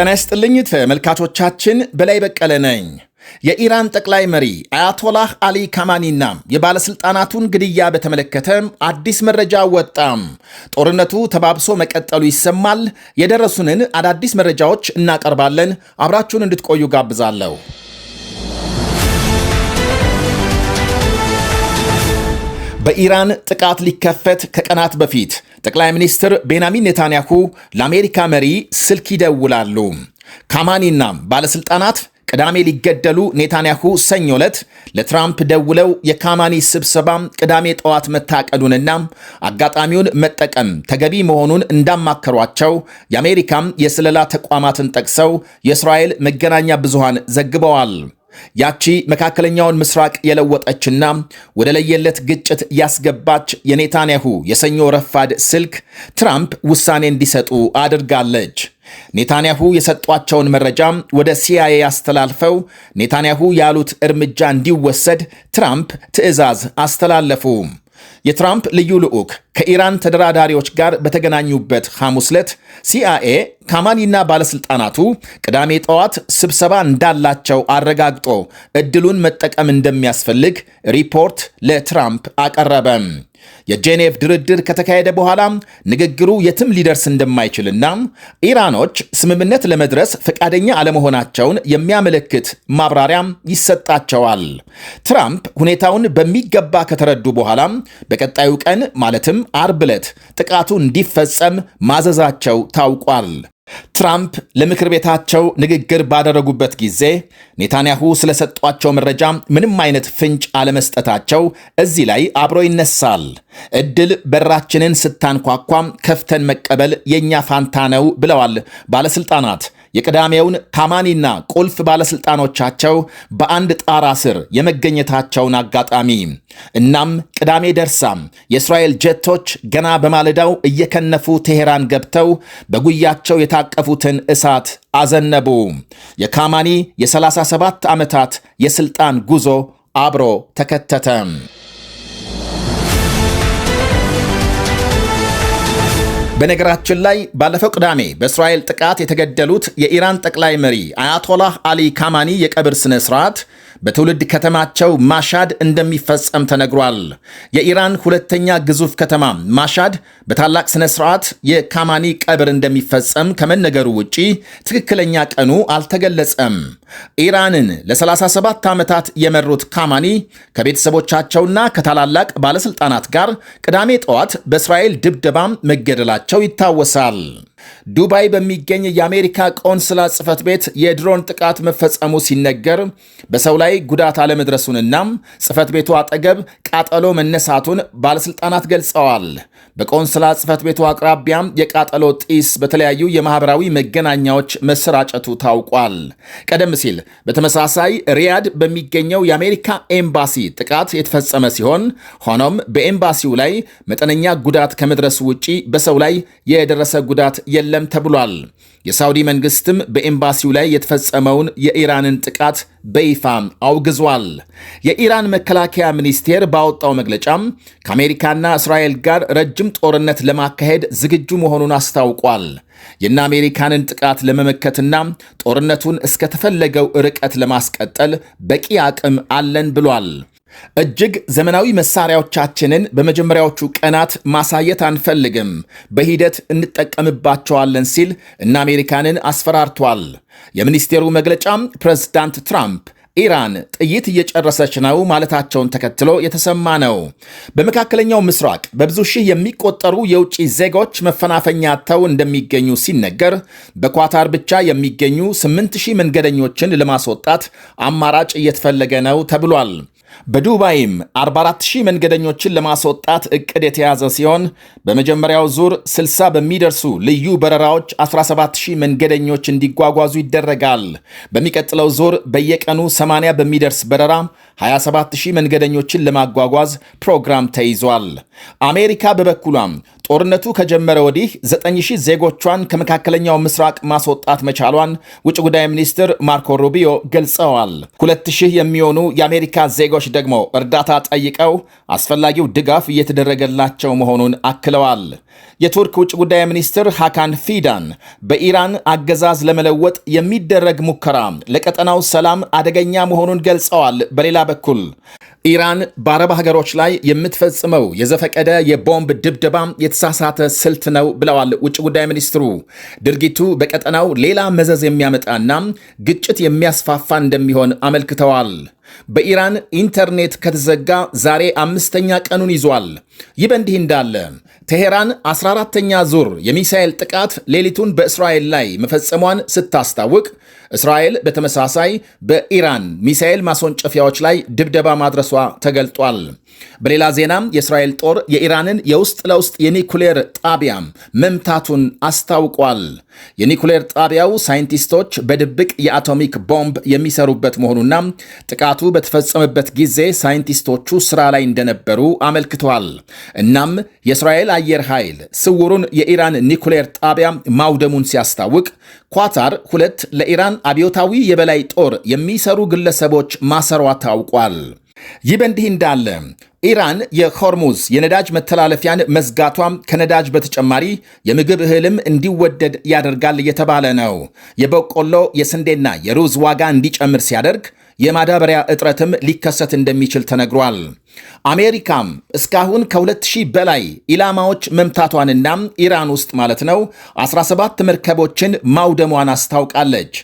ጤና ይስጥልኝ ተመልካቾቻችን፣ በላይ በቀለ ነኝ። የኢራን ጠቅላይ መሪ አያቶላህ አሊ ካማኒና የባለስልጣናቱን ግድያ በተመለከተ አዲስ መረጃ ወጣም። ጦርነቱ ተባብሶ መቀጠሉ ይሰማል። የደረሱንን አዳዲስ መረጃዎች እናቀርባለን። አብራችሁን እንድትቆዩ ጋብዛለሁ። በኢራን ጥቃት ሊከፈት ከቀናት በፊት ጠቅላይ ሚኒስትር ቤንያሚን ኔታንያሁ ለአሜሪካ መሪ ስልክ ይደውላሉ። ካማኒና ባለስልጣናት ቅዳሜ ሊገደሉ ኔታንያሁ ሰኞ ዕለት ለትራምፕ ደውለው የካማኒ ስብሰባ ቅዳሜ ጠዋት መታቀዱንና አጋጣሚውን መጠቀም ተገቢ መሆኑን እንዳማከሯቸው የአሜሪካም የስለላ ተቋማትን ጠቅሰው የእስራኤል መገናኛ ብዙሃን ዘግበዋል። ያቺ መካከለኛውን ምስራቅ የለወጠችና ወደ ለየለት ግጭት ያስገባች የኔታንያሁ የሰኞ ረፋድ ስልክ ትራምፕ ውሳኔ እንዲሰጡ አድርጋለች። ኔታንያሁ የሰጧቸውን መረጃ ወደ ሲአይኤ አስተላልፈው ኔታንያሁ ያሉት እርምጃ እንዲወሰድ ትራምፕ ትዕዛዝ አስተላለፉ። የትራምፕ ልዩ ልዑክ ከኢራን ተደራዳሪዎች ጋር በተገናኙበት ሐሙስ ዕለት ሲአይኤ ካማኒና ባለስልጣናቱ ቅዳሜ ጠዋት ስብሰባ እንዳላቸው አረጋግጦ ዕድሉን መጠቀም እንደሚያስፈልግ ሪፖርት ለትራምፕ አቀረበ። የጄኔቭ ድርድር ከተካሄደ በኋላ ንግግሩ የትም ሊደርስ እንደማይችልና ኢራኖች ስምምነት ለመድረስ ፈቃደኛ አለመሆናቸውን የሚያመለክት ማብራሪያ ይሰጣቸዋል። ትራምፕ ሁኔታውን በሚገባ ከተረዱ በኋላ በቀጣዩ ቀን ማለትም አርብ ዕለት ጥቃቱ እንዲፈጸም ማዘዛቸው ታውቋል። ትራምፕ ለምክር ቤታቸው ንግግር ባደረጉበት ጊዜ ኔታንያሁ ስለሰጧቸው መረጃ ምንም አይነት ፍንጭ አለመስጠታቸው እዚህ ላይ አብሮ ይነሳል። ዕድል በራችንን ስታንኳኳም ከፍተን መቀበል የእኛ ፋንታ ነው ብለዋል ባለስልጣናት። የቅዳሜውን ካማኒና ቁልፍ ባለስልጣኖቻቸው በአንድ ጣራ ስር የመገኘታቸውን አጋጣሚ እናም ቅዳሜ ደርሳም የእስራኤል ጀቶች ገና በማለዳው እየከነፉ ቴሄራን ገብተው በጉያቸው የታቀፉትን እሳት አዘነቡ። የካማኒ የ37 ዓመታት የስልጣን ጉዞ አብሮ ተከተተ። በነገራችን ላይ ባለፈው ቅዳሜ በእስራኤል ጥቃት የተገደሉት የኢራን ጠቅላይ መሪ አያቶላህ አሊ ካማኒ የቀብር ስነ ስርዓት በትውልድ ከተማቸው ማሻድ እንደሚፈጸም ተነግሯል። የኢራን ሁለተኛ ግዙፍ ከተማ ማሻድ በታላቅ ስነ ስርዓት የካማኒ ቀብር እንደሚፈጸም ከመነገሩ ውጪ ትክክለኛ ቀኑ አልተገለጸም። ኢራንን ለ37 ዓመታት የመሩት ካማኒ ከቤተሰቦቻቸውና ከታላላቅ ባለስልጣናት ጋር ቅዳሜ ጠዋት በእስራኤል ድብደባም መገደላቸው ይታወሳል። ዱባይ በሚገኝ የአሜሪካ ቆንስላ ጽሕፈት ቤት የድሮን ጥቃት መፈጸሙ ሲነገር በሰው ላይ ጉዳት አለመድረሱንና ጽሕፈት ቤቱ አጠገብ ቃጠሎ መነሳቱን ባለስልጣናት ገልጸዋል። በቆንስላ ጽሕፈት ቤቱ አቅራቢያም የቃጠሎ ጢስ በተለያዩ የማህበራዊ መገናኛዎች መሰራጨቱ ታውቋል። ቀደም ሲል በተመሳሳይ ሪያድ በሚገኘው የአሜሪካ ኤምባሲ ጥቃት የተፈጸመ ሲሆን ሆኖም በኤምባሲው ላይ መጠነኛ ጉዳት ከመድረሱ ውጪ በሰው ላይ የደረሰ ጉዳት የለም ተብሏል። የሳውዲ መንግስትም በኤምባሲው ላይ የተፈጸመውን የኢራንን ጥቃት በይፋ አውግዟል። የኢራን መከላከያ ሚኒስቴር ባወጣው መግለጫም ከአሜሪካና እስራኤል ጋር ረጅም ጦርነት ለማካሄድ ዝግጁ መሆኑን አስታውቋል። የእነ አሜሪካንን ጥቃት ለመመከትና ጦርነቱን እስከተፈለገው ርቀት ለማስቀጠል በቂ አቅም አለን ብሏል። እጅግ ዘመናዊ መሳሪያዎቻችንን በመጀመሪያዎቹ ቀናት ማሳየት አንፈልግም፣ በሂደት እንጠቀምባቸዋለን ሲል እነ አሜሪካንን አስፈራርቷል። የሚኒስቴሩ መግለጫም ፕሬዝዳንት ትራምፕ ኢራን ጥይት እየጨረሰች ነው ማለታቸውን ተከትሎ የተሰማ ነው። በመካከለኛው ምስራቅ በብዙ ሺህ የሚቆጠሩ የውጭ ዜጎች መፈናፈኛ አጥተው እንደሚገኙ ሲነገር በኳታር ብቻ የሚገኙ 8000 መንገደኞችን ለማስወጣት አማራጭ እየተፈለገ ነው ተብሏል። በዱባይም 44000 መንገደኞችን ለማስወጣት እቅድ የተያዘ ሲሆን በመጀመሪያው ዙር 60 በሚደርሱ ልዩ በረራዎች 17000 መንገደኞች እንዲጓጓዙ ይደረጋል። በሚቀጥለው ዙር በየቀኑ 80 በሚደርስ በረራ 27000 መንገደኞችን ለማጓጓዝ ፕሮግራም ተይዟል። አሜሪካ በበኩሏም ጦርነቱ ከጀመረ ወዲህ 9000 ዜጎቿን ከመካከለኛው ምስራቅ ማስወጣት መቻሏን ውጭ ጉዳይ ሚኒስትር ማርኮ ሩቢዮ ገልጸዋል። 2000 የሚሆኑ የአሜሪካ ዜጎች ደግሞ እርዳታ ጠይቀው አስፈላጊው ድጋፍ እየተደረገላቸው መሆኑን አክለዋል። የቱርክ ውጭ ጉዳይ ሚኒስትር ሃካን ፊዳን በኢራን አገዛዝ ለመለወጥ የሚደረግ ሙከራ ለቀጠናው ሰላም አደገኛ መሆኑን ገልጸዋል። በሌላ በኩል ኢራን በአረብ ሀገሮች ላይ የምትፈጽመው የዘፈቀደ የቦምብ ድብደባ የተሳሳተ ስልት ነው ብለዋል ውጭ ጉዳይ ሚኒስትሩ። ድርጊቱ በቀጠናው ሌላ መዘዝ የሚያመጣና ግጭት የሚያስፋፋ እንደሚሆን አመልክተዋል። በኢራን ኢንተርኔት ከተዘጋ ዛሬ 5ኛ ቀኑን ይዟል። ይህ በእንዲህ እንዳለ ቴሄራን 14ኛ ዙር የሚሳኤል ጥቃት ሌሊቱን በእስራኤል ላይ መፈጸሟን ስታስታውቅ፣ እስራኤል በተመሳሳይ በኢራን ሚሳኤል ማስወንጨፊያዎች ላይ ድብደባ ማድረሷ ተገልጧል። በሌላ ዜናም የእስራኤል ጦር የኢራንን የውስጥ ለውስጥ የኒኩሌር ጣቢያ መምታቱን አስታውቋል። የኒኩሌር ጣቢያው ሳይንቲስቶች በድብቅ የአቶሚክ ቦምብ የሚሰሩበት መሆኑና ጥቃቱ በተፈጸመበት ጊዜ ሳይንቲስቶቹ ስራ ላይ እንደነበሩ አመልክተዋል። እናም የእስራኤል አየር ኃይል ስውሩን የኢራን ኒኩሌር ጣቢያ ማውደሙን ሲያስታውቅ፣ ኳታር 2 ለኢራን አብዮታዊ የበላይ ጦር የሚሰሩ ግለሰቦች ማሰሯ ታውቋል። ይህ በእንዲህ እንዳለ ኢራን የሆርሙዝ የነዳጅ መተላለፊያን መዝጋቷም ከነዳጅ በተጨማሪ የምግብ እህልም እንዲወደድ ያደርጋል እየተባለ ነው። የበቆሎ የስንዴና የሩዝ ዋጋ እንዲጨምር ሲያደርግ የማዳበሪያ እጥረትም ሊከሰት እንደሚችል ተነግሯል። አሜሪካም እስካሁን ከ2000 በላይ ኢላማዎች መምታቷንና ኢራን ውስጥ ማለት ነው 17 መርከቦችን ማውደሟን አስታውቃለች።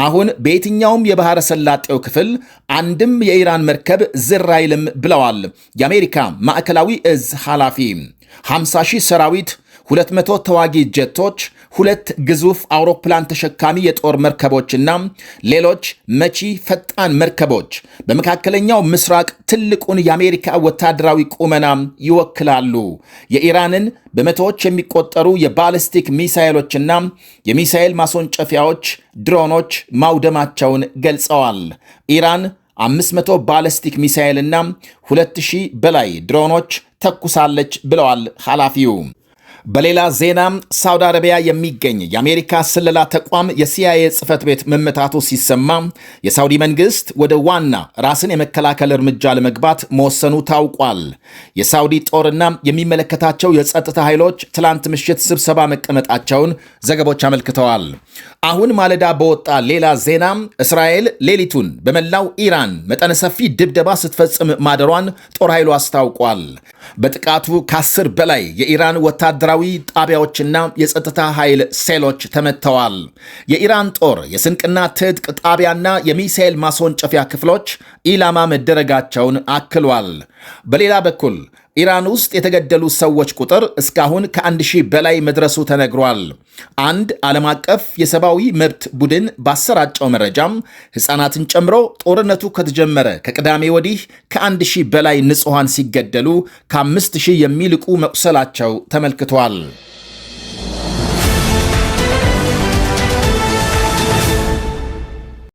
አሁን በየትኛውም የባሕረ ሰላጤው ክፍል አንድም የኢራን መርከብ ዝር አይልም ብለዋል የአሜሪካ ማዕከላዊ እዝ ኃላፊ። 50,000 ሰራዊት፣ 200 ተዋጊ ጀቶች፣ 2 ግዙፍ አውሮፕላን ተሸካሚ የጦር መርከቦችና ሌሎች መቺ ፈጣን መርከቦች በመካከለኛው ምስራቅ ትልቁን የአሜሪካ ወታደራዊ ቁመና ይወክላሉ። የኢራንን በመቶዎች የሚቆጠሩ የባሊስቲክ ሚሳኤሎችና የሚሳኤል ማስወንጨፊያዎች፣ ድሮኖች ማውደማቸውን ገልጸዋል። ኢራን 500 ባሊስቲክ ሚሳኤልና 2000 በላይ ድሮኖች ተኩሳለች ብለዋል ኃላፊው። በሌላ ዜና ሳውዲ አረቢያ የሚገኝ የአሜሪካ ስለላ ተቋም የሲአይኤ ጽሕፈት ቤት መመታቱ ሲሰማ የሳውዲ መንግስት ወደ ዋና ራስን የመከላከል እርምጃ ለመግባት መወሰኑ ታውቋል። የሳውዲ ጦርና የሚመለከታቸው የጸጥታ ኃይሎች ትላንት ምሽት ስብሰባ መቀመጣቸውን ዘገቦች አመልክተዋል። አሁን ማለዳ በወጣ ሌላ ዜና እስራኤል ሌሊቱን በመላው ኢራን መጠነ ሰፊ ድብደባ ስትፈጽም ማደሯን ጦር ኃይሉ አስታውቋል። በጥቃቱ ከ10 በላይ የኢራን ወታደራዊ ጣቢያዎችና የጸጥታ ኃይል ሴሎች ተመተዋል። የኢራን ጦር የስንቅና ትጥቅ ጣቢያና የሚሳኤል ማስወንጨፊያ ክፍሎች ኢላማ መደረጋቸውን አክሏል። በሌላ በኩል ኢራን ውስጥ የተገደሉ ሰዎች ቁጥር እስካሁን ከ1000 በላይ መድረሱ ተነግሯል። አንድ ዓለም አቀፍ የሰብአዊ መብት ቡድን ባሰራጨው መረጃም ሕፃናትን ጨምሮ ጦርነቱ ከተጀመረ ከቅዳሜ ወዲህ ከ1000 በላይ ንጹሐን ሲገደሉ ከ5000 የሚልቁ መቁሰላቸው ተመልክቷል።